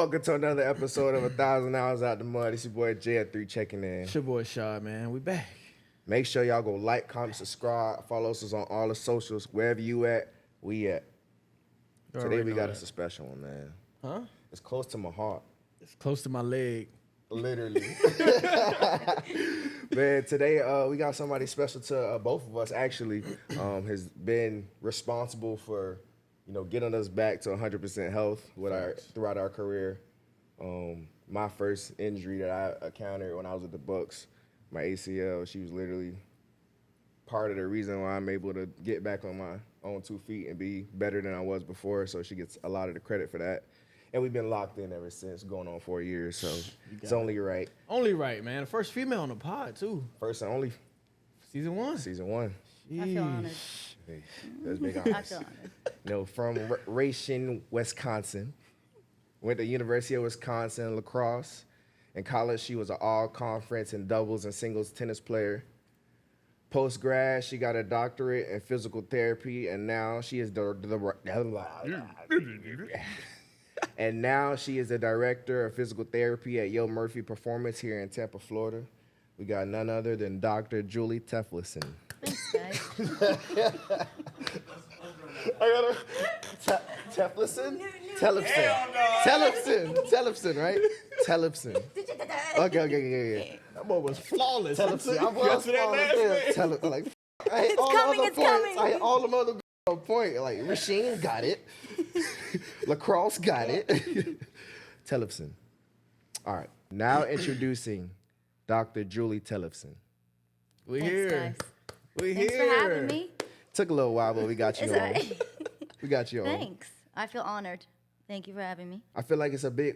Welcome to another episode of 1,000 Hours Out the Mud. It's your boy J at 3 checking in. It's your boy Rashard, man. We back. Make sure y'all go like, comment, subscribe, follow us on all the socials. Wherever you at, we at. Today we got us a special one, man. Huh? It's close to my heart. It's close to my leg. Literally. Man, today we got somebody special to both of us, actually. Has been responsible for, getting us back to 100% health throughout our career. My first injury that I encountered when I was with the Bucks, my ACL, she was literally part of the reason why I'm able to get back on my own 2 feet and be better than I was before. So she gets a lot of the credit for that. And we've been locked in ever since, going on 4 years. So it's only right. Only right, man. The first female on the pod, too. First and only. Season 1. Season 1. I feel honored. Hey, that's big I honors. feel honored. From Rashard, Wisconsin. Went to University of Wisconsin, lacrosse. In college, she was an all-conference in doubles and singles tennis player. Post-grad, she got a doctorate in physical therapy, and now she is and now she is the director of physical therapy at Yo Murphy Performance here in Tampa, Florida. We got none other than Dr. Julie Tellefsen. Thanks, guys. I got Tellefsen? Tellefsen, right? Tellefsen. Okay. That boy was flawless. Tellefsen. I was flawless. Like, I hit all the other points. I hit all the other points. Like, Rasheen got it. Lacrosse got it. Tellefsen. All right. Now introducing Dr. Julie Tellefsen. We Thanks, here. guys. We Thanks here. for having me. Took a little while, but we got you It's on. all right. We got you on. Thanks. I feel honored. Thank you for having me. I feel like it's a big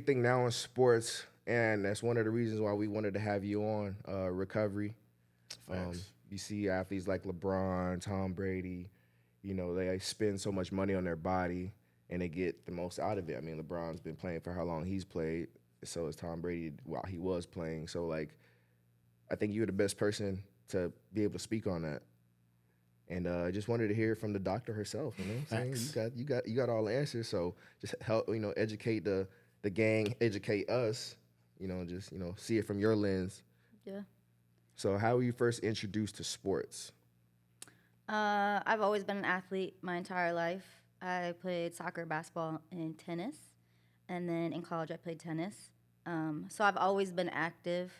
thing now in sports, and that's one of the reasons why we wanted to have you on. Recovery. You see athletes like LeBron, Tom Brady, they spend so much money on their body and they get the most out of it. I mean, LeBron's been playing for how long he's played. So is Tom Brady while he was playing. So I think you're the best person to be able to speak on that. And I just wanted to hear from the doctor herself. You know what I'm saying? You got all the answers. So just help, educate the gang, educate us. See it from your lens. Yeah. So how were you first introduced to sports? I've always been an athlete my entire life. I played soccer, basketball, and tennis. And then in college, I played tennis. So I've always been active.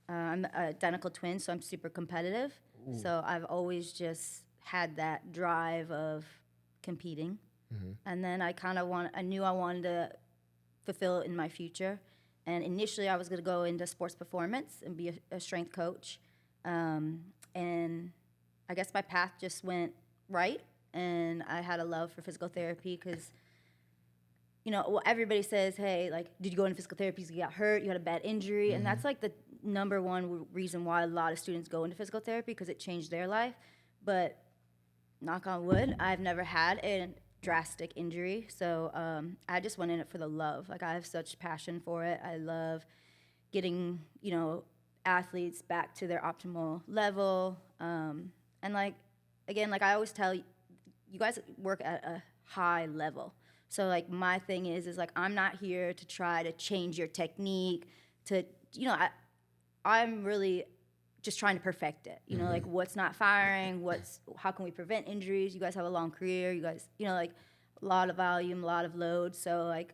I'm an identical twin, so I'm super competitive. Ooh. So I've always just had that drive of competing. Mm-hmm. And then I knew I wanted to fulfill it in my future. And initially, I was going to go into sports performance and be a strength coach. And I guess my path just went right, and I had a love for physical therapy because, everybody says, hey, did you go into physical therapy because you got hurt, you had a bad injury? Mm-hmm. And that's the number one reason why a lot of students go into physical therapy, because it changed their life. But knock on wood, I've never had a drastic injury, so I just went in it for the love. I have such passion for it. I love getting, athletes back to their optimal level. And again, I always tell you, you guys work at a high level. So my thing is I'm not here to try to change your technique I'm really just trying to perfect it. What's not firing, how can we prevent injuries? You guys have a long career. You guys, a lot of volume, a lot of load. So I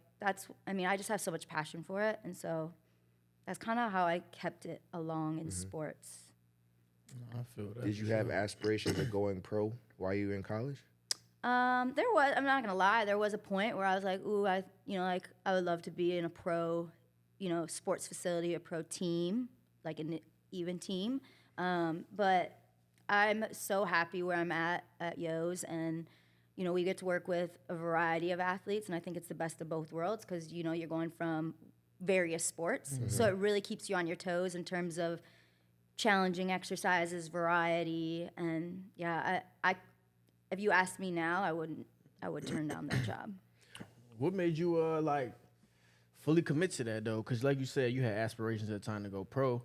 just have so much passion for it. And so that's kind of how I kept it along in sports. I feel that. Did you have aspirations of going pro while you were in college? There was. I'm not gonna lie. There was a point where I was like, "Ooh, I would love to be in a pro, sports facility, a pro team, an even team." But I'm so happy where I'm at Yo's, and we get to work with a variety of athletes, and I think it's the best of both worlds because you're going from various sports, mm-hmm. So it really keeps you on your toes in terms of challenging exercises, variety, and I if you asked me now, I would turn down that job. What made you fully commit to that though? Because like you said, you had aspirations at the time to go pro,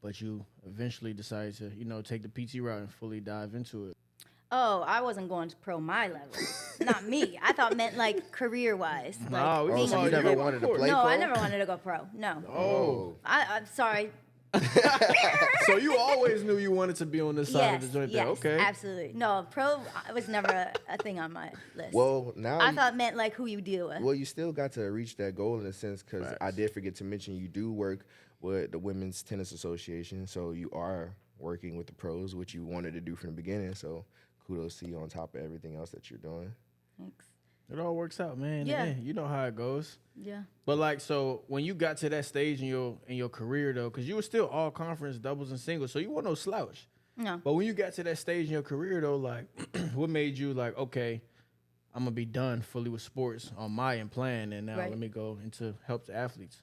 but you eventually decided to take the PT route and fully dive into it. Oh, I wasn't going to pro my level. Not me. I thought meant like career-wise. Like Nah, we Oh, being so a- you never you wanted to were- play no, pro? I never wanted to go pro. No. Oh. I'm sorry. So you always knew you wanted to be on this side Yes, of the joint yes, there. Okay. absolutely. No, pro was never a thing on my list. Well, now I thought it meant like who you deal with. well, you still got to reach that goal in a sense because I Facts. did forget to mention you do work with the Women's Tennis Association, so you are working with the pros, which you wanted to do from the beginning. So kudos to you on top of everything else that you're doing. Thanks. It all works out, man. Yeah. You know how it goes. Yeah. But like, so when you got to that stage in your career though, because you were still all conference doubles and singles, so you weren't no slouch. No. But when you got to that stage in your career though, like, what made you like, okay, I'm gonna be done fully with sports on my end plan, and now Right. let me go into help the athletes.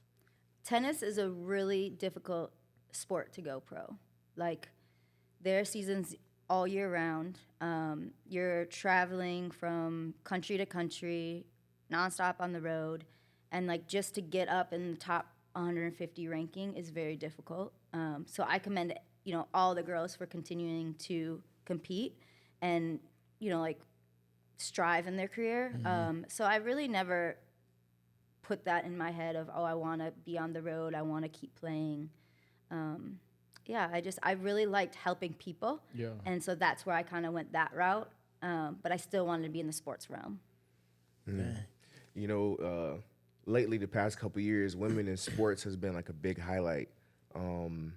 Tennis is a really difficult sport to go pro. Like, there are seasons all year round. You're traveling from country to country, nonstop on the road, and like just to get up in the top 150 ranking is very difficult. So I commend all the girls for continuing to compete and like strive in their career. So I really never put that in my head of, oh, I want to be on the road, I want to keep playing. I really liked helping people. Yeah. And so that's where I kind of went that route. But I still wanted to be in the sports realm. Lately the past couple years, women in sports has been like a big highlight. And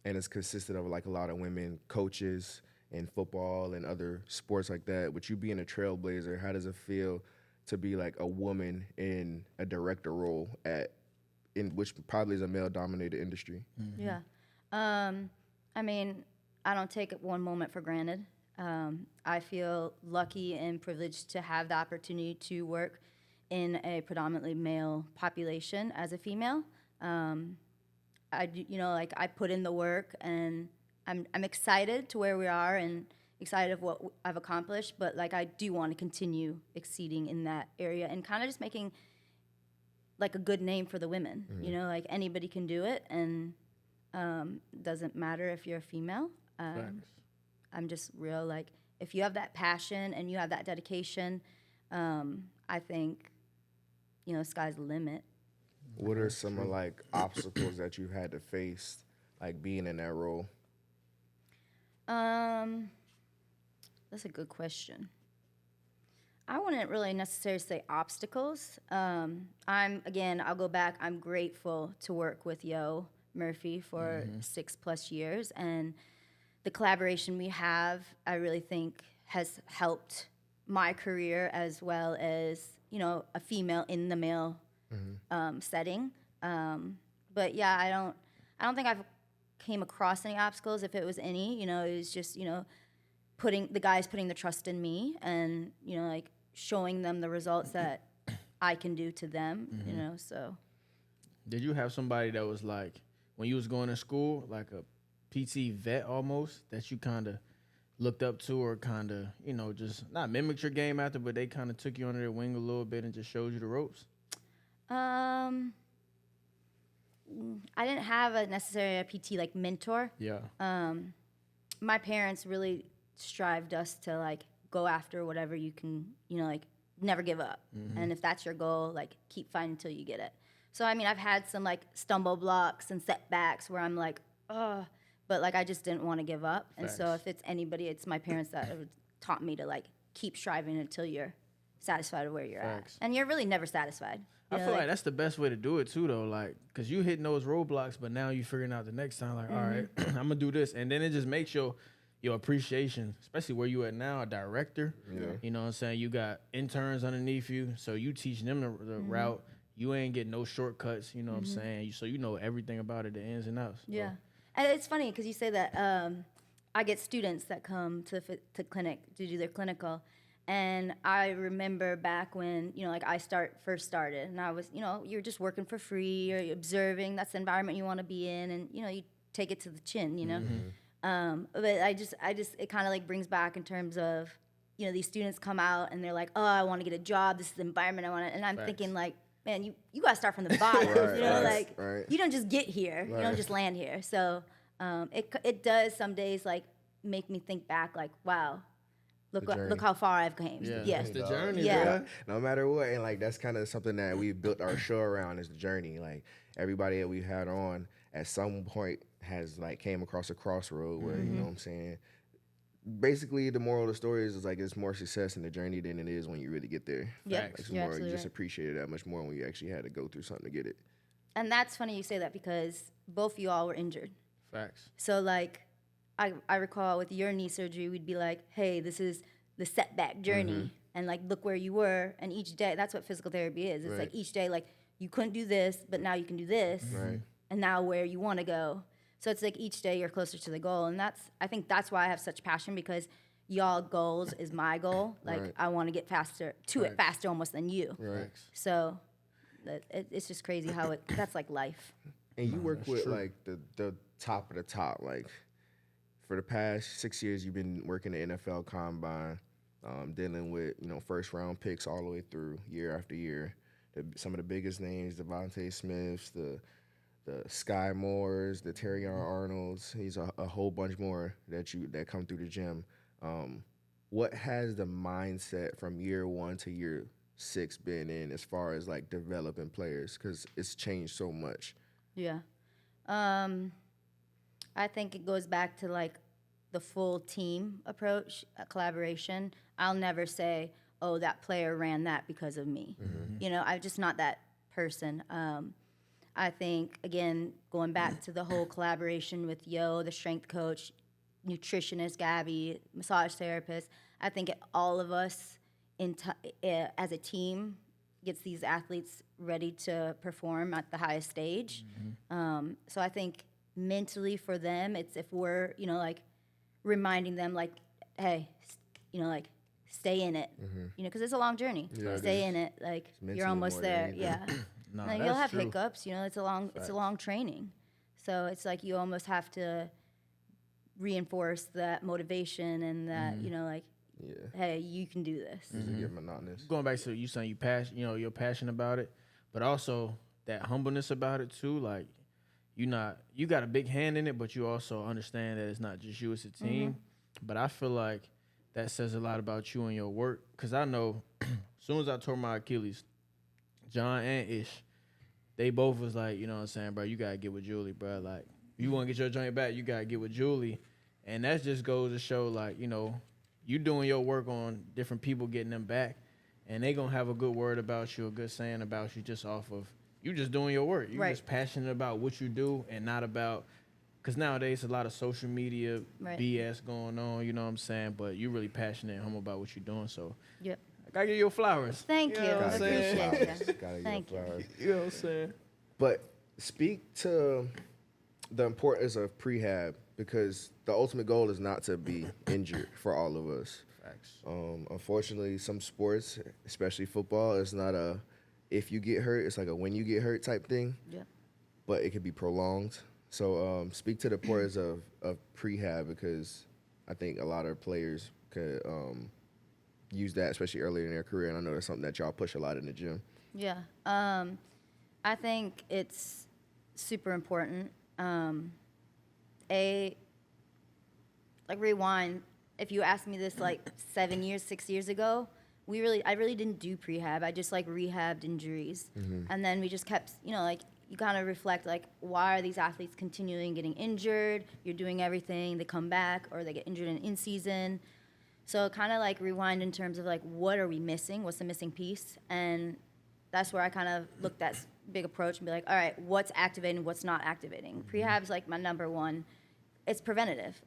it's consisted of like a lot of women coaches in football and other sports like that. With you being a trailblazer, how does it feel to be like a woman in a director role in which probably is a male-dominated industry? Yeah. I mean, I don't take it one moment for granted. I feel lucky and privileged to have the opportunity to work in a predominantly male population as a female. I put in the work, and I'm excited to where we are and excited of what I've accomplished, but like I do want to continue exceeding in that area and kind of just making like a good name for the women. Like anybody can do it, and doesn't matter if you're a female. I'm just real, like, if you have that passion and you have that dedication, I think, sky's the limit. What are some of like obstacles that you've had to face, like being in that role? That's a good question. I wouldn't really necessarily say obstacles. I'll go back, I'm grateful to work with Yo Murphy for 6+ years, and the collaboration we have, I really think has helped my career as well as, a female in the male setting. But yeah, I don't think I've came across any obstacles. If it was any, it was just, putting the trust in me and, like showing them the results that I can do to them, so. Did you have somebody that was like, when you was going to school, like a PT vet almost, that you kind of looked up to, or kind of, just not mimicked your game after, but they kind of took you under their wing a little bit and just showed you the ropes? I didn't have necessarily a PT like mentor. Yeah. My parents really strived us to like go after whatever you can, like never give up. And if that's your goal, like keep fighting until you get it. So, I mean, I've had some like stumble blocks and setbacks where I'm like, oh, but like I just didn't want to give up. And so if it's anybody, it's my parents that have taught me to like keep striving until you're satisfied with where you're at. And you're really never satisfied. I feel like that's the best way to do it too, though. Like, cause you hitting those roadblocks, but now you figuring out the next time, like, all right, I'm gonna do this, and then it just makes your appreciation, especially where you at now, a director. Yeah. You know what I'm saying? You got interns underneath you, so you teaching them the route. You ain't getting no shortcuts. You know what I'm saying? So you know everything about it, the ins and outs. Yeah, and it's funny because you say that. I get students that come to clinic to do their clinical. And I remember back when, like I first started, and I was, you're just working for free, you're observing, that's the environment you want to be in, and, you take it to the chin, But it kind of like brings back in terms of, these students come out and they're like, oh, I want to get a job, this is the environment I want to, and I'm thinking like, man, you got to start from the bottom, you don't just get here, you don't just land here. So it does some days like make me think back like, wow, look how far I've came. Yeah, Yeah. it's the journey, Yeah. bro. No matter what, and like that's kind of something that we built our show around is the journey. Like everybody that we had on at some point has like came across a crossroad where you know what I'm saying. Basically, the moral of the story is like it's more success in the journey than it is when you really get there. Yeah, Facts. It's you're more you absolutely just right. appreciate it that much more when you actually had to go through something to get it. And that's funny you say that because both of you all were injured. Facts. So like, I recall with your knee surgery, we'd be like, hey, this is the setback journey, and like look where you were, and each day that's what physical therapy is. It's Right. like each day, like you couldn't do this, but now you can do this, Right. and now where you want to go. So it's like each day you're closer to the goal, and I think that's why I have such passion because y'all goals is my goal. Like Right. I want to get faster to it faster almost than you. Right. Facts. So it's just crazy how that's like life. And you work that's with true. like the top of the top. Like for the past 6 years, you've been working the NFL Combine, dealing with first round picks all the way through year after year. Some of the biggest names, Devontae Smiths, the Sky Moores, the Terrion Arnolds. He's a whole bunch more that come through the gym. What has the mindset from year 1 to year 6 been in as far as like developing players? Because it's changed so much. Yeah. I think it goes back to like the full team approach, collaboration. I'll never say, oh, that player ran that because of me. I'm just not that person. I think, again, going back to the whole collaboration with Yo, the strength coach, nutritionist, Gabby, massage therapist, I think all of us as a team gets these athletes ready to perform at the highest stage. So I think mentally for them, it's if we're, like reminding them like, hey, like stay in it, because it's a long journey. Yeah, it Stay is. in it. Like mentally you're almost more than there. anything. Yeah. Nah, Now, you'll that's have true. hiccups, it's a long training. So it's like you almost have to reinforce that motivation and that, like, Yeah. hey, you can do this. Does it get monotonous? Going back to you saying you're passionate about it, but also that humbleness about it too. Like you got a big hand in it, but you also understand that it's not just you, it's a team. But I feel like that says a lot about you and your work. Cause I know as soon as I tore my Achilles, John and Ish, they both was like, you know what I'm saying, bro, you gotta get with Julie, bro. Like, if you wanna get your joint back, you gotta get with Julie. And that just goes to show, like, you doing your work on different people getting them back, and they gonna have a good word about you, a good saying about you just off of you just doing your work. You Right. just passionate about what you do and not about, because nowadays a lot of social media Right. BS going on, you know what I'm saying? But you really passionate and humble about what you're doing, so Yep. I gotta give you your flowers. Thank you. know what I I'm saying? appreciate Flowers. that. Gotta get Thank you. flowers. You know what I'm saying? But speak to the importance of prehab, because the ultimate goal is not to be injured for all of us. Facts. Unfortunately, some sports, especially football, it's not a if you get hurt, it's like a when you get hurt type thing, Yeah. but it could be prolonged. So speak to the importance of prehab, because I think a lot of players could use that, especially earlier in their career. And I know that's something that y'all push a lot in the gym. Yeah. I think it's super important. Rewind. If you asked me this like 6 years ago, I really didn't do prehab. I just like rehabbed injuries, and then we just kept, you kind of reflect like, why are these athletes continuing getting injured? You're doing everything, they come back, or they get injured in season. So kind of like rewind in terms of like, what are we missing? What's the missing piece? And that's where I kind of looked at big approach and be like, all right, what's activating, what's not activating? Prehab is like my number one. It's preventative.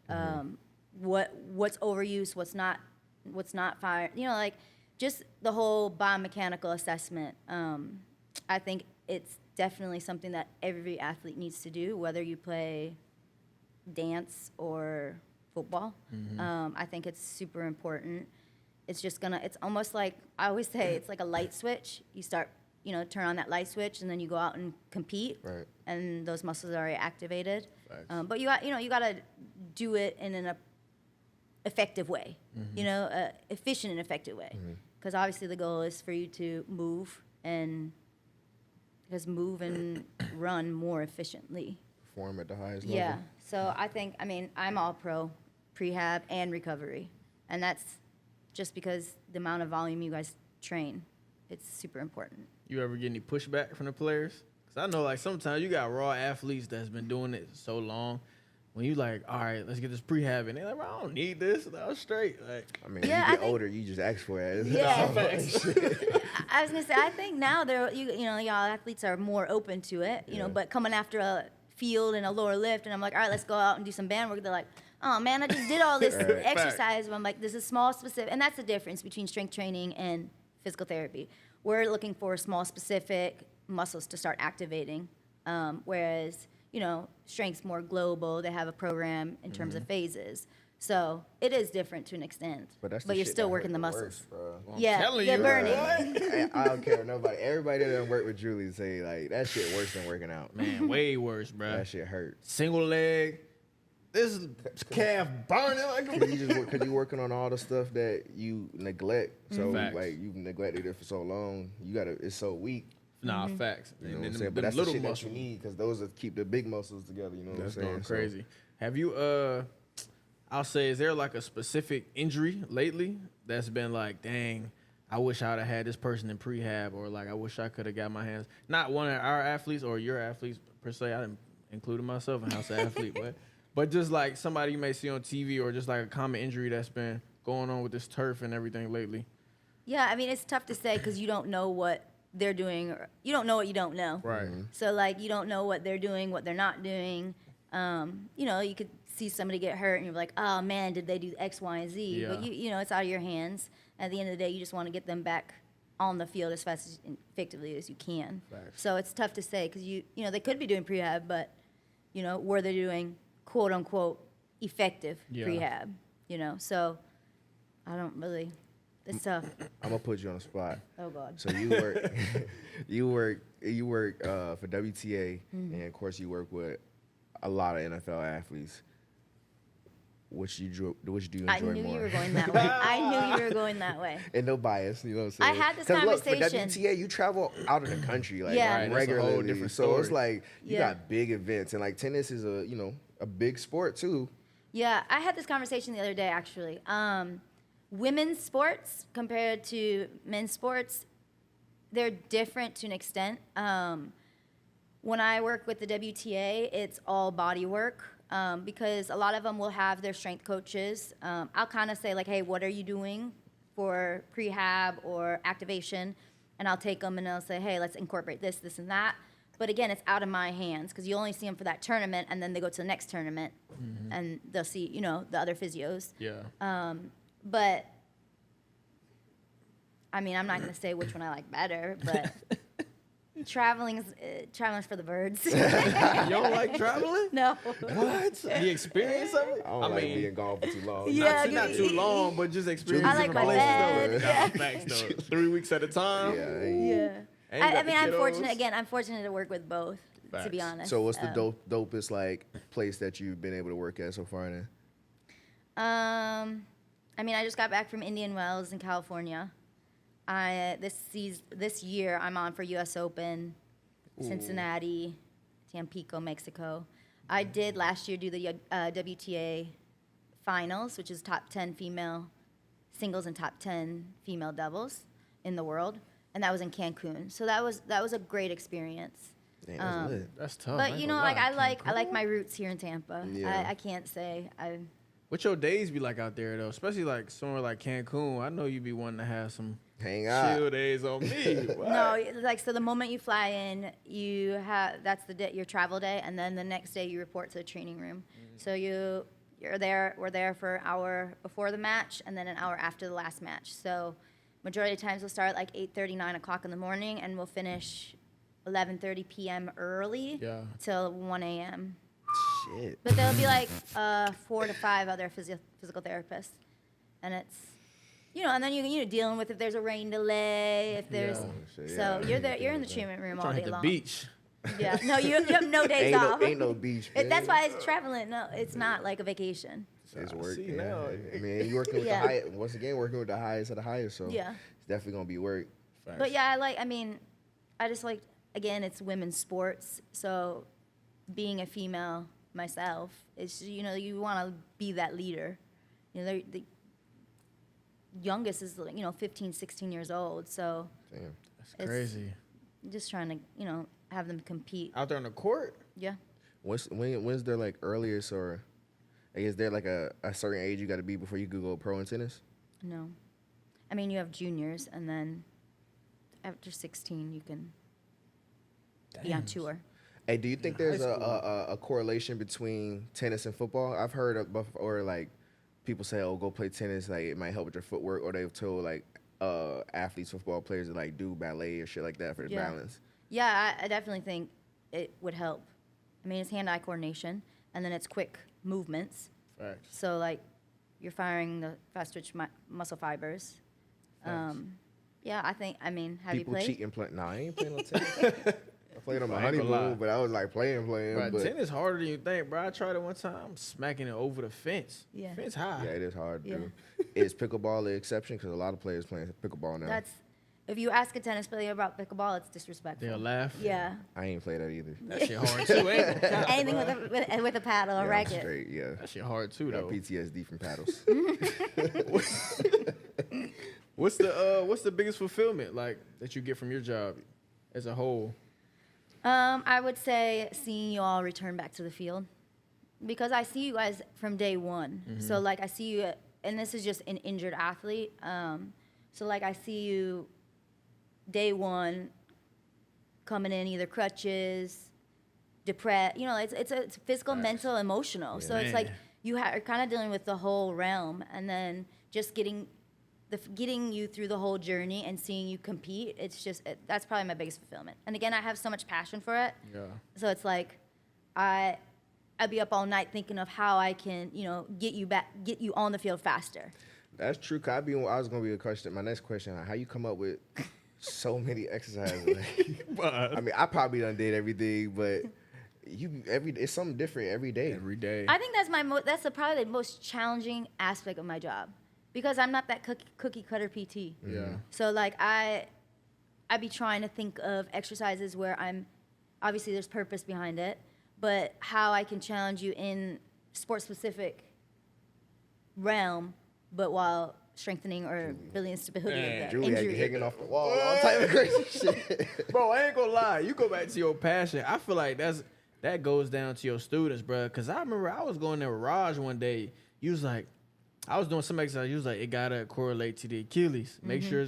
What's overuse, what's not fire, like just the whole biomechanical assessment. I think it's definitely something that every athlete needs to do, whether you play dance or football. I think it's super important. It's almost like, I always say, it's like a light switch. You start, turn on that light switch, and then you go out and compete, Right. and those muscles are already activated. Facts. But you gotta do it in an effective way, efficient and effective way. Because obviously the goal is for you to move and run more efficiently. Perform at the highest level. Yeah. So I'm all pro prehab and recovery, and that's just because the amount of volume you guys train, it's super important. You ever get any pushback from the players? Because I know, like, sometimes you got raw athletes that's been doing it so long. When you like, all right, let's get this prehab, and they're like, I don't need this. That was straight. Like, I mean, Yeah, you I get think- older, you just ask for it. Yeah. Facts. I was gonna say, I think now y'all athletes are more open to it, you know. But coming after a field and a lower lift, and I'm like, all right, let's go out and do some band work. They're like, oh man, I just did all this exercise. But I'm like, this is small, specific, and that's the difference between strength training and physical therapy. We're looking for small, specific muscles to start activating, whereas strength's more global. They have a program in terms of phases. So it is different to an extent, But you're still working the muscles. I'm Yeah, telling they're you, burning. Hey, I don't care what nobody. Everybody that done work with Julie say like that shit worse than working out. man, way worse, bro. That shit hurt. Single leg. This is calf burning like a Cause you working on all the stuff that you neglect. So Facts. like you've neglected it for so long. It's so weak. Nah, facts. You know And what I'm then saying? But them that's the little shit muscles. that you need because those that keep the big muscles together. You know That's what I'm saying? going So- crazy. Have you I'll say, is there like a specific injury lately that's been like, dang, I wish I'd have had this person in prehab, or like I wish I could have got my hands. Not one of our athletes or your athletes per se. I didn't include myself in house athlete, but just like somebody you may see on TV, or just like a common injury that's been going on with this turf and everything lately. Yeah, I mean, it's tough to say because you don't know what they're doing, or you don't know what you don't know. Right. So like, you don't know what they're doing, what they're not doing. You could see somebody get hurt and you're like, oh man, did they do X, Y, and Z? Yeah. But it's out of your hands. At the end of the day, you just want to get them back on the field as fast and effectively as you can. Facts. So it's tough to say because they could be doing prehab, but were they doing quote unquote effective Yeah. prehab? So I don't really. It's tough. I'm gonna put you on the spot. Oh God. So you work for WTA, and of course you work with a lot of NFL athletes. Which do you enjoy I knew more? you were going that way. I knew you were going that way. And no bias, you know what I'm I saying? had this 'Cause look, conversation. for WTA, you travel out of the country like Yeah. Right, that's a regularly. whole different so it's story. like you Yeah. got big events, and like tennis is a big sport too. Yeah, I had this conversation the other day actually. Women's sports compared to men's sports, they're different to an extent. When I work with the WTA, it's all body work because a lot of them will have their strength coaches. I'll kind of say like, hey, what are you doing for prehab or activation? And I'll take them and I'll say, hey, let's incorporate this, this, and that. But again, it's out of my hands because you only see them for that tournament, and then they go to the next tournament, and they'll see, the other physios. Yeah. But I mean, I'm not gonna say which one I like better, but traveling's for the birds. You don't like traveling? No. What? The experience of it? I don't like being gone for too long. Yeah. Not too long, but just experience I like different my places, bed. though. Yeah. Nah, facts, though. 3 weeks at a time. Yeah. Yeah. And you I got mean, the I'm kiddos. fortunate. Again, I'm fortunate to work with both. To be Facts. honest. So what's the dopest like place that you've been able to work at so far? Then I mean, I just got back from Indian Wells in California. This year I'm on for U.S. Open, Cincinnati, Tampico, Mexico. I did last year do the WTA finals, which is top 10 female singles and top 10 female doubles in the world, and that was in Cancun. So that was a great experience. Damn, that's lit. That's tough. But I like Cancun. my roots here in Tampa. Yeah. I can't say I. What your days be like out there though? Especially like somewhere like Cancun. I know you be wanting to have some Hang out. chill days on me. What? No, like so the moment you fly in, that's the day, your travel day, and then the next day you report to the training room. So we're there for an hour before the match and then an hour after the last match. So majority of times we'll start at like 8:30, 9 o'clock in the morning, and we'll finish 11:30 p.m. early till 1 a.m. Shit. But there'll be like 4 to 5 other physical therapists, and it's and then you're dealing with if there's a rain delay, if there's shit, so yeah. you're there, you're in the treatment room all Trying to day hit the long. beach. Yeah, no, you have no days Ain't off. no beach. That's man. why it's traveling. No, it's not like a vacation. It's I work. see Yeah. now. I mean, you working with Yeah. the highest. Once again, working with the highest of the highest. So Yeah. it's definitely gonna be work. Facts. But yeah, I just like, again, it's women's sports. So being a female myself, it's, you want to be that leader. youngest is 15, 16 years old. So Damn. That's It's- crazy. just trying to have them compete. Out there on the court? Yeah. When's their like earliest, or is there like a certain age you got to be before you could go pro in tennis? No. I mean, you have juniors, and then after 16, you can be on Damn. tour. Hey, do you think In high there's a correlation between tennis and football? I've heard of before, like people say, "Oh, go play tennis. Like it might help with your footwork," or they've told like athletes, football players to like do ballet or shit like that for the Yeah. balance. Yeah, I definitely think it would help. I mean, it's hand-eye coordination, and then it's quick movements. Facts. So, like, you're firing the fast-twitch muscle fibers. Yeah, have you People played? cheating playing. Nah, I ain't playing no tennis. I played on my I ain't gonna lie. honeymoon, but I was like playing. Bro, But tennis harder than you think, bro. I tried it one time. I'm smacking it over the fence. Yeah. Fence high. yeah, it is hard to Yeah. do. Is pickleball the exception? Because a lot of players playing pickleball now. If you ask a tennis player about pickleball, it's disrespectful. They'll laugh. Yeah. I ain't played that either. That shit hard too. Ain't gonna count, Anything bro. with a paddle or Yeah, I'm racket. straight, yeah. That shit hard too, Got though. PTSD from paddles. What's the biggest fulfillment like that you get from your job as a whole? I would say seeing you all return back to the field, because I see you guys from day one. So like I see you, and this is just an injured athlete. So like I see you day one coming in either crutches, depressed. It's physical, mental, emotional. So it's like Man. you are kind of dealing with the whole realm, and then just getting you through the whole journey and seeing you compete. That's probably my biggest fulfillment. And again, I have so much passion for it. Yeah. So it's like I'd be up all night thinking of how I can, get you on the field faster. That's true. 'Cause I was gonna be a question. My next question: how you come up with so many exercises? Like, I mean, I probably done did everything, but it's something different every day. Every day. I think that's probably the most challenging aspect of my job, because I'm not that cookie cutter PT. Yeah. So like I be trying to think of exercises where obviously there's purpose behind it, but how I can challenge you in sport specific realm, but while strengthening or building stability Man, of the Julie had you injury. hanging off the wall, all type of crazy shit. Bro, I ain't gonna lie. You go back to your passion. I feel like that goes down to your students, bro. Cause I remember I was going there with Raj one day. He was like, I was doing some exercise. He was like, it gotta correlate to the Achilles. Make sure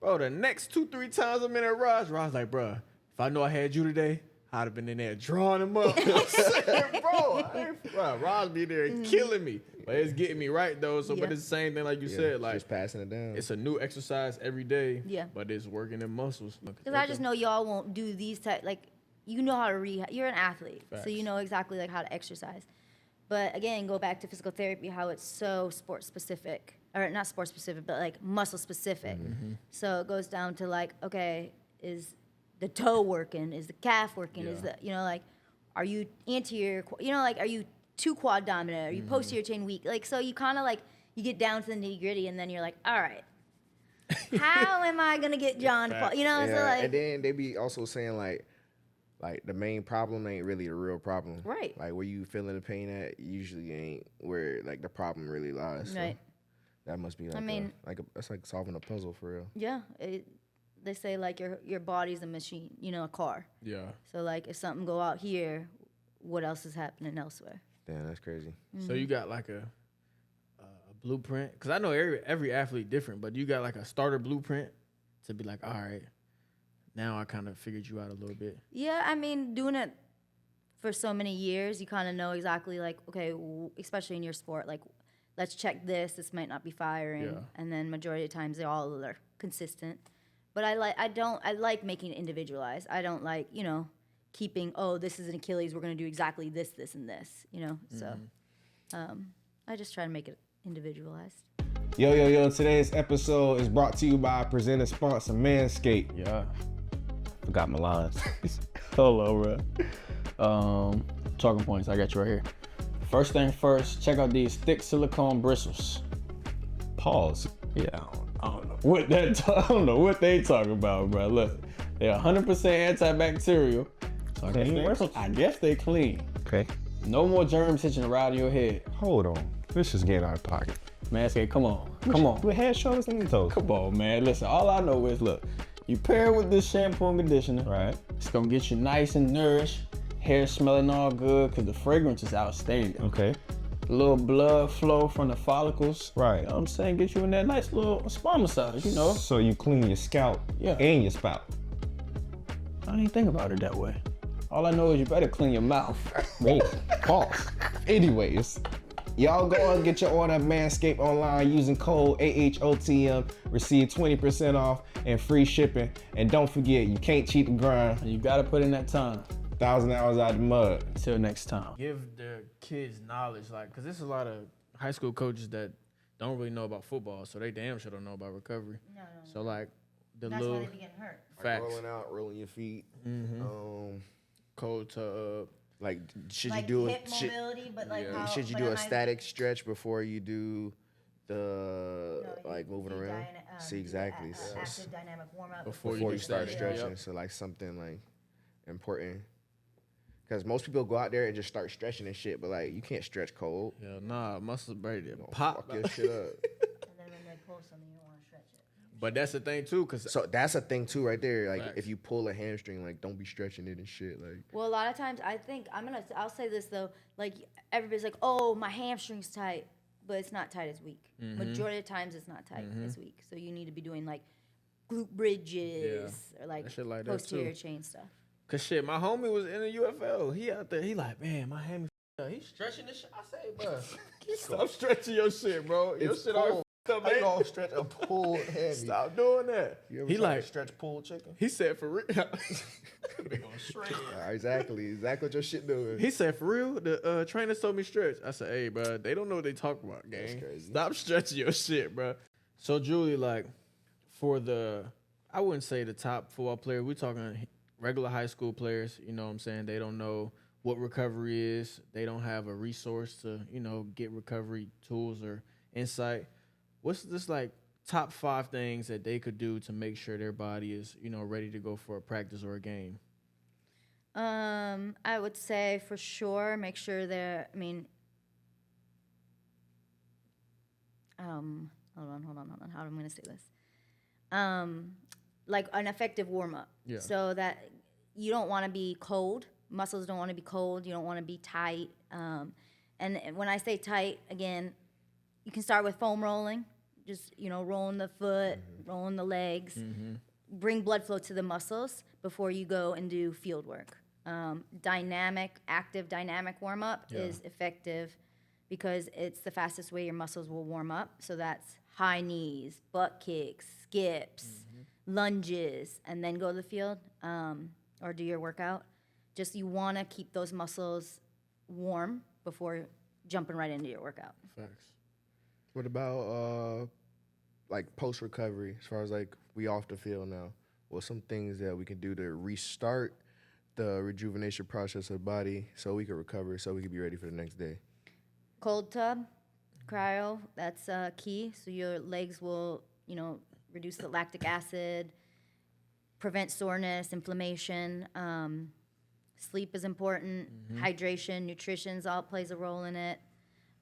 bro, the next 2-3 times I'm in there, Raj like, bro, if I know I had you today, I'd have been in there drawing him up. You know what I'm saying, bro, Raj be there killing me. But it's getting me right though. So, Yeah. but it's the same thing like you Yeah, said, like just passing it down. it's a new exercise every day. Yeah. But it's working the muscles. Because I just know y'all won't do these you know how to rehab. You're an athlete, so Facts. you know exactly like how to exercise. But again, go back to physical therapy, how it's so sport specific, or not sport specific, but like muscle specific. So it goes down to like, okay, is the toe working? Is the calf working? Is Yeah. are you anterior? Are you two quad dominant? Are you posterior chain weak? Like, so you kind of like you get down to the nitty gritty, and then you're like, all right, how am I gonna get John to fall? So like, and then they be also saying like the main problem ain't really the real problem. Right. Like where you feeling the pain at usually ain't where like the problem really lies. So Right. that must be like that's like solving a puzzle for real. yeah, they say like your body's a machine, a car. Yeah. So like if something go out here, what else is happening elsewhere? Damn, that's crazy. So you got like a blueprint? Because I know every athlete different, but you got like a starter blueprint to be like, all right, now I kind of figured you out a little bit. Yeah, I mean, doing it for so many years, you kind of know exactly like, okay, especially in your sport, like, let's check this. This might not be firing, Yeah. and then majority of times they all are consistent. But I like making it individualized. I don't like keeping, oh, this is an Achilles, we're gonna do exactly this, this, and this. So I just try to make it individualized. Yo, today's episode is brought to you by our presenting sponsor, Manscaped. Yeah. Forgot my lines. Hello, bro. Talking points. I got you right here. First thing first, check out these thick silicone bristles. Pause. Yeah, I don't know what I don't know what they talking about, bro. Look, they're 100% antibacterial. So I guess they clean. Okay. No more germs hitching around your head. Hold on. This is getting out of pocket. Manscaped, come on. With head, shoulders, and toes. Come on, man. Listen, all I know is, look, you pair it with this shampoo and conditioner. Right. It's gonna get you nice and nourished, hair smelling all good, because the fragrance is outstanding. Okay. A little blood flow from the follicles. Right. You know what I'm saying? Get you in that nice little spa massage, you know? So you clean your scalp and your spout. I didn't think about it that way. All I know is you better clean your mouth. Whoa, pause. Anyways, y'all go and get your order at Manscaped online using code AHOTM. Receive 20% off and free shipping. And don't forget, you can't cheat the grind. And you gotta put in that time. 1,000 hours out the mud. Until next time. Give the kids knowledge, like, because there's a lot of high school coaches that don't really know about football, so they damn sure don't know about recovery. No. So, like, the That's little why they be getting hurt. facts, Rolling out, rolling your feet. cold tub. Like, should Like you do hip should, mobility, but like how, should you but do am a I- static stretch before you do the No, like you moving do around? See, do exactly. active dynamic warm up Before Before you you start start, stretching, yep. so like something like important. Because most people go out there and just start stretching and shit, but like you can't stretch cold. Yeah, nah, muscles ready to Gonna pop. fuck your shit up. And then when they pull something, you don't want to stretch it. But that's the thing too, cause So that's a thing too, right there. Like Facts. if you pull a hamstring, like don't be stretching it and shit. Like Well, a lot of times I think I'll say this though, like everybody's like, oh, my hamstring's tight, but it's not tight as weak. Majority of times it's not tight as weak. So you need to be doing like glute bridges or like That shit like that, posterior too. chain stuff. cause shit, my homie was in the UFL. He out there, he like, man, my hammy up. He stretching this shit. I say, bro, stop stretching your shit, bro. Your It's shit already pulled. f***ed up, I man. gonna stretch a pulled heavy. Stop doing that. You ever He tried to like, stretch pulled chicken? he said for real. They gonna shred. Exactly what your shit doing. He said, for real, the trainers told me stretch. I said, hey, bro, they don't know what they talk about, gang. That's crazy. Stop stretching your shit, bro. So, Julie, like, for I wouldn't say the top football player. We're talking regular high school players. You know what I'm saying? They don't know what recovery is. They don't have a resource to, get recovery tools or insight. What's this, like, top 5 things that they could do to make sure their body is, ready to go for a practice or a game? I would say for sure make sure they're. I mean, hold on. How am I gonna say this? Like an effective warm up. Yeah. So that you don't want to be cold. Muscles don't want to be cold. You don't want to be tight. And when I say tight, again, you can start with foam rolling. Just rolling the foot, rolling the legs. Bring blood flow to the muscles before you go and do field work. Active dynamic warm up is effective because it's the fastest way your muscles will warm up. So that's high knees, butt kicks, skips, lunges, and then go to the field or do your workout. Just you want to keep those muscles warm before jumping right into your workout. Facts. What about like post recovery? As far as like we off the field now, what's some things that we can do to restart the rejuvenation process of the body so we can recover, so we can be ready for the next day? Cold tub, cryo, that's key. So your legs will, reduce the lactic acid, prevent soreness, inflammation. Sleep is important. Hydration, nutrition's all plays a role in it.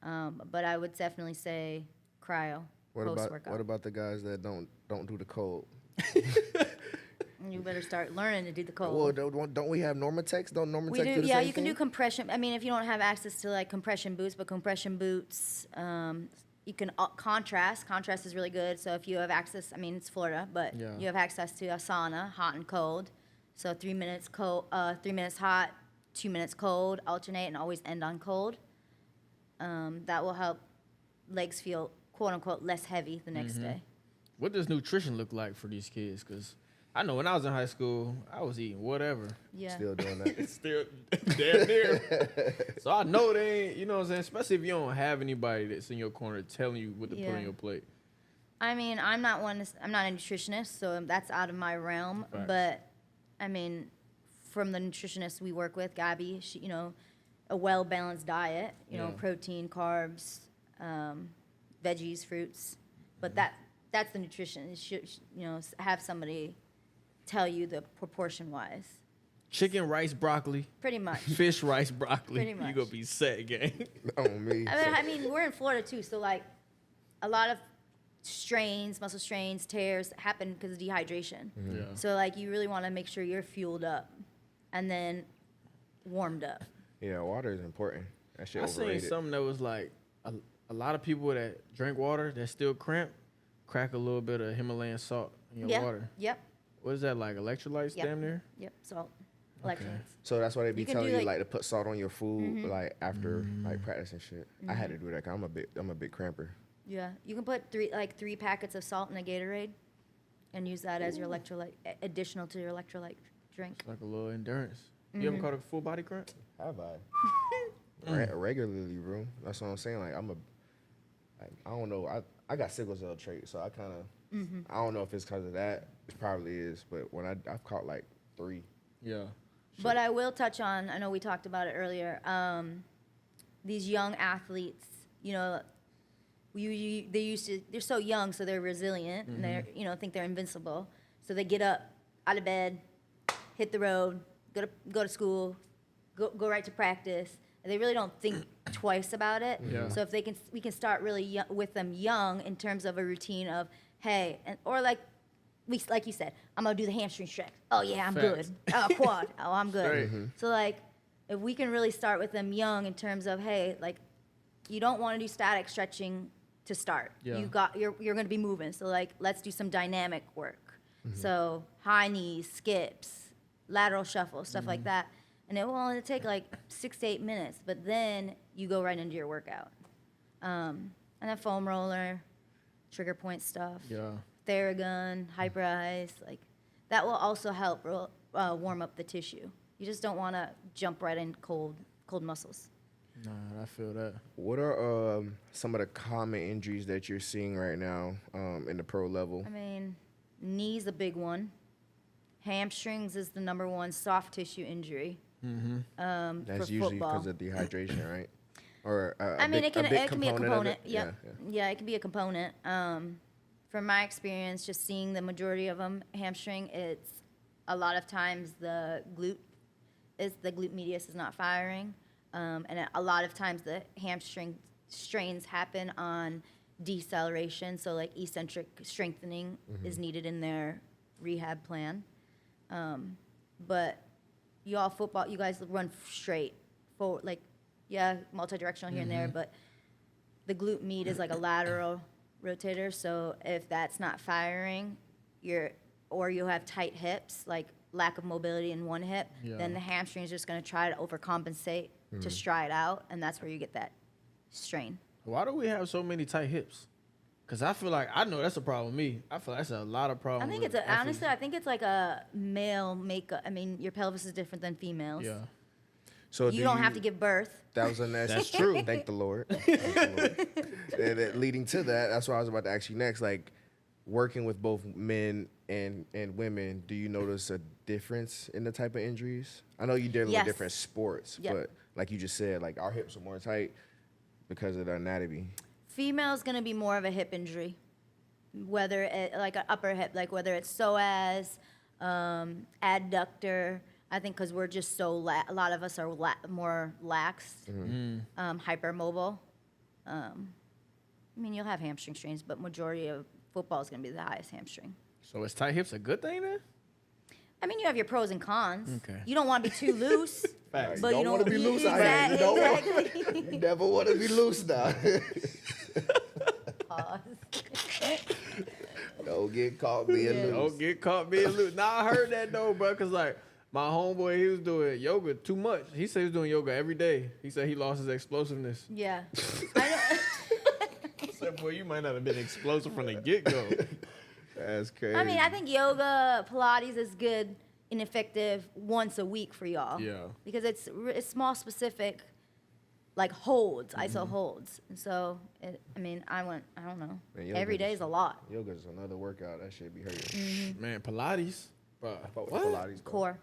But I would definitely say cryo post workout. What about the guys that don't do the cold? You better start learning to do the cold. Well, don't we have Normatex? Don't Normatex We do do, the yeah. same You can thing? do compression. I mean, if you don't have access to like compression boots, you can contrast. Contrast is really good. So if you have access, I mean, it's Florida, but you have access to a sauna, hot and cold. So 3 minutes cold, 3 minutes hot, 2 minutes cold, alternate, and always end on cold. That will help legs feel quote unquote less heavy the next day. What does nutrition look like for these kids? Because I know when I was in high school, I was eating whatever. Yeah. Still doing that. It's still damn near. So I know they ain't, you know what I'm saying? Especially if you don't have anybody that's in your corner telling you what to put on your plate. I mean, I'm not a nutritionist, so that's out of my realm. Facts. But I mean, from the nutritionists we work with, Gabby, she, a well-balanced diet, protein, carbs, veggies, fruits. But that's the nutrition. It should, have somebody tell you the proportion-wise. Chicken, rice, broccoli. Pretty much. Fish, rice, broccoli. Pretty much. You gonna be set, gang. On me. I mean, we're in Florida too, so like a lot of strains, muscle strains, tears happen because of dehydration. Yeah. So like you really want to make sure you're fueled up and then warmed up. Yeah, water is important. That shit I seen overrated. something that was like a lot of people that drink water that still cramp, crack a little bit of Himalayan salt in your Yeah. water. Yep. What is that, like electrolytes Yep. damn near? Yep. Salt. Electrolytes. So that's why they be You can telling do, you like- like to put salt on your food like after like practice and shit. I had to do that 'cause I'm a big cramper. Yeah. You can put three packets of salt in a Gatorade and use that as your electrolyte, additional to your electrolyte drink. Like a little endurance. You ever caught a full body cramp? Have I? Regularly, bro. That's what I'm saying. Like I don't know. I got sickle cell trait, so I kind of I don't know if it's because of that. It probably is, but when I've caught like 3. Yeah. But I will touch on, I know we talked about it earlier, these young athletes, you know, they're so young, so they're resilient, and they're, you know, think they're invincible. So they get up out of bed, hit the road, go to school, go right to practice, and they really don't think twice about it. Yeah. So if we can start really with them young in terms of a routine of, hey, or like you said, I'm gonna do the hamstring stretch. Oh yeah, I'm Facts. good. Oh, quad. Oh, I'm good. Straight. So like, if we can really start with them young in terms of, hey, like, you don't want to do static stretching to start. Yeah. You're gonna be moving. So like, let's do some dynamic work. So high knees, skips, lateral shuffle, stuff like that. And it will only take like 6 to 8 minutes, but then you go right into your workout. And then foam roller, trigger point stuff. Yeah. Theragun, hyper ice, like that will also help warm up the tissue. You just don't want to jump right in cold muscles. Nah, I feel that. What are some of the common injuries that you're seeing right now in the pro level? I mean, knee's a big one. Hamstrings is the number one soft tissue injury. That's for usually football. because of dehydration, right? Or I mean, it can be a of component. it? Yep. Yeah, it can be a component. From my experience, just seeing the majority of them, hamstring, it's a lot of times the glute medius is not firing, and a lot of times the hamstring strains happen on deceleration. So like eccentric strengthening is needed in their rehab plan. But you guys run straight forward, like multi-directional here and there, but the glute med is like a lateral rotator. So if that's not firing, you have tight hips, like lack of mobility in one hip, then the hamstring is just going to try to overcompensate to stride out, and that's where you get that strain. Why do we have so many tight hips? Because I feel like, I know that's a problem with me. I feel like that's a lot of problems. I think honestly, I think it's like a male makeup. I mean, your pelvis is different than females. Yeah. So You don't have to give birth. That was a That's true. Thank the Lord. Thank the Lord. And leading to that, that's what I was about to ask you next. Like, working with both men and women, do you notice a difference in the type of injuries? I know you're dealing Yes. with different sports, Yep. but like you just said, like our hips are more tight because of the anatomy. Female's gonna be more of a hip injury, whether it like an upper hip, like whether it's psoas, adductor. I think because we're just so a lot of us are more lax, hypermobile. I mean, you'll have hamstring strains, but majority of football is gonna be the highest hamstring. So is tight hips a good thing then? I mean, you have your pros and cons. Okay. You don't want to be too loose. Facts. But you don't want to be loose out here. You don't want- Exactly. You never want to be loose now. Pause. Don't get caught being loose. Don't get caught being loose. Nah, I heard that though, bro. Cause like my homeboy, he was doing yoga too much. He said he was doing yoga every day. He said he lost his explosiveness. Yeah. I know. I said, boy, you might not have been explosive from the get go. That's crazy. I mean, I think yoga, Pilates is good and effective once a week for y'all. Yeah. Because it's small, specific, like holds, ISO holds. And so, I don't know. Man, yoga Every day is- is a lot. Yoga's another workout. That shit be hurting. Man, Pilates, bro. I fuck with What? Pilates, bro. Core.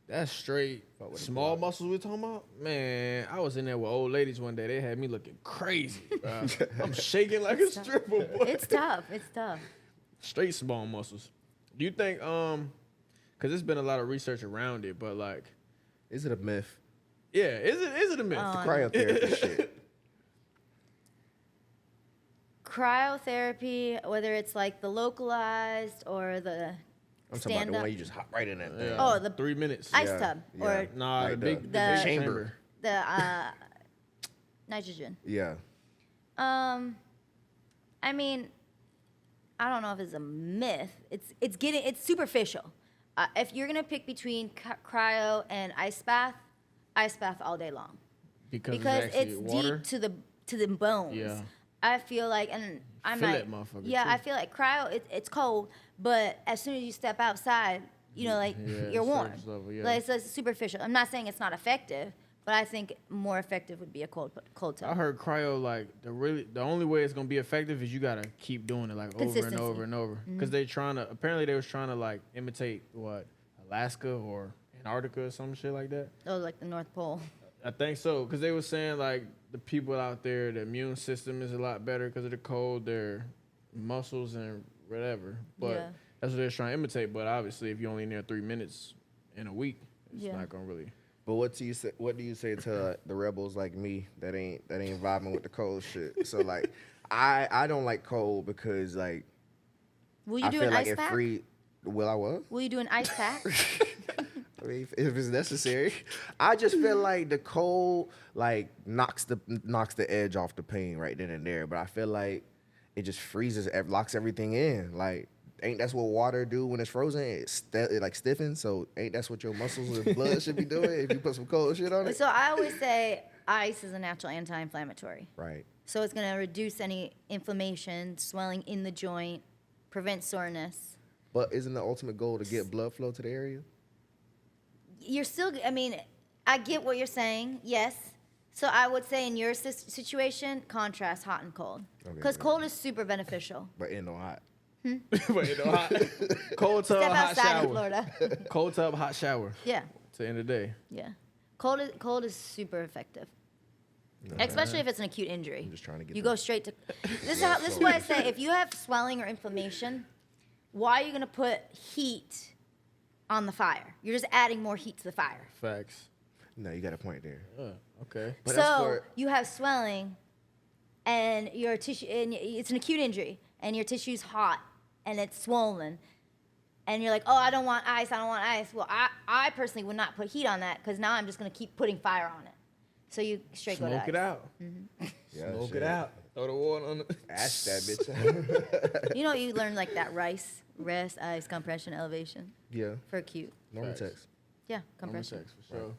That's straight Fuck with the small Pilates. muscles we're talking about. Man, I was in there with old ladies one day. They had me looking crazy, bro. I'm shaking like a stripper, boy. It's tough. It's tough. Straight small muscles. Do you think, because there's been a lot of research around it, but like, Is it a myth? yeah, is it a myth? Cryotherapy shit. Cryotherapy, whether it's like the localized or the I'm talking about the stand-up. one you just hop right in that thing. Oh, the 3 minutes. ice Yeah, tub yeah. or Nah, Like the big the chamber. the nitrogen. Yeah. I mean, I don't know if it's a myth. It's superficial. If you're gonna pick between cryo and ice bath all day long because it's actually water. deep to the bones. Yeah. I feel like, and I Feel might, it, motherfucker, yeah, too. I feel like cryo. It's cold, but as soon as you step outside, you know, like Yeah, you're warm. surface level, yeah. Like it's superficial. I'm not saying it's not effective, but I think more effective would be a cold I tub. heard cryo like the only way it's gonna be effective is you gotta keep doing it like over and Consistency. over and over because they was trying to like imitate what Alaska or Antarctica or some shit like that. Oh, like the North Pole. I think so because they were saying like the people out there, the immune system is a lot better because of the cold, their muscles and whatever. But Yeah. that's what they're trying to imitate. But obviously, if you're only in there 3 minutes in a week, it's Yeah. not gonna really. But what do you say to the rebels like me that ain't vibing with the cold shit? So like, I don't like cold because like Will you I do feel an like ice it pack? Will I what? Will you do an ice pack? I mean, if it's necessary. I just feel like the cold like knocks the edge off the pain right then and there. But I feel like it just freezes, locks everything in. Like, ain't that's what water do when it's frozen? It like stiffens. So ain't that's what your muscles and blood should be doing if you put some cold shit on it? So I always say ice is a natural anti-inflammatory. Right. So it's going to reduce any inflammation, swelling in the joint, prevent soreness. But isn't the ultimate goal to get blood flow to the area? You're still, I mean, I get what you're saying, yes. So I would say in your situation, contrast hot and cold. Okay, Because right. cold is super beneficial. But ain't no hot. But you know, cold tub, Step hot outside shower. in Florida. Cold tub, hot shower. Yeah, To the end of the day. yeah. Cold is super effective. Especially if it's an acute injury. I'm just trying to get You the- go straight to. This is what I say. If you have swelling or inflammation, why are you gonna put heat on the fire? You're just adding more heat to the fire. Facts. No, you got a point there. Okay. But that's So for- you have swelling, and your tissue, and it's an acute injury, and your tissue's hot, and it's swollen, and you're like, oh, I don't want ice. Well, I personally would not put heat on that because now I'm just gonna keep putting fire on it. So you straight go to Smoke ice. it out. Yeah, Smoke shit. it out. Throw the water on it. Ash that bitch. You know, you learn like that rest, ice, compression, elevation Yeah. for acute. Normal Facts. text. Yeah, Normal compression. sex, for sure.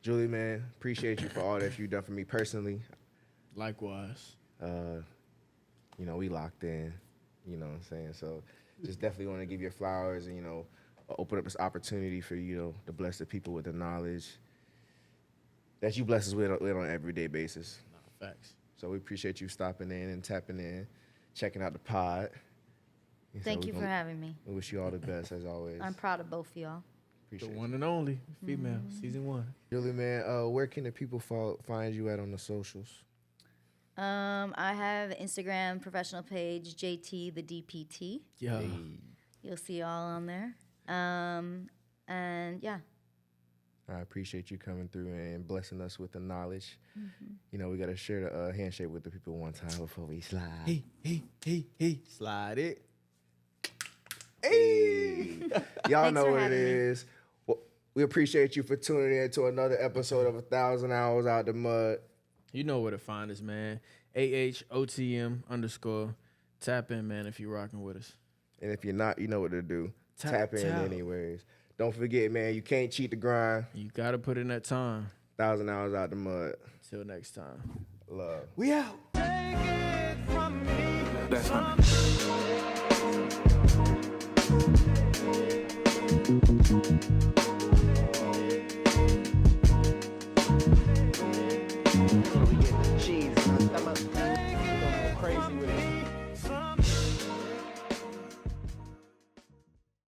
Julie, man, appreciate you for all that you've done for me personally. Likewise. You know, we locked in. You know what I'm saying? So just definitely want to give you flowers and, you know, open up this opportunity for, you know, to bless the people with the knowledge that you bless us with on an everyday basis. Facts. So we appreciate you stopping in and tapping in, checking out the pod. And so Thank we you for gonna- having me. We wish you all the best as always. I'm proud of both of y'all. The Appreciate one and only female, season 1. Julie, man, where can the people find you at on the socials? I have an Instagram professional page, JT the DPT. Yeah. You'll see all on there. And yeah. I appreciate you coming through and blessing us with the knowledge. You know, we got to share the handshake with the people one time before we slide. Hey. Slide it. Hey. Y'all Thanks know for what it having me. is. Well, we appreciate you for tuning in to another episode of 1,000 Hours Out the Mud. You know where to find us, man. AHOTM_. Tap in, man, if you're rocking with us. And if you're not, you know what to do. Tap in tap. anyways. Don't forget, man, you can't cheat the grind. You got to put in that time. 1,000 Hours Out the Mud. Till next time. Love. We out. That's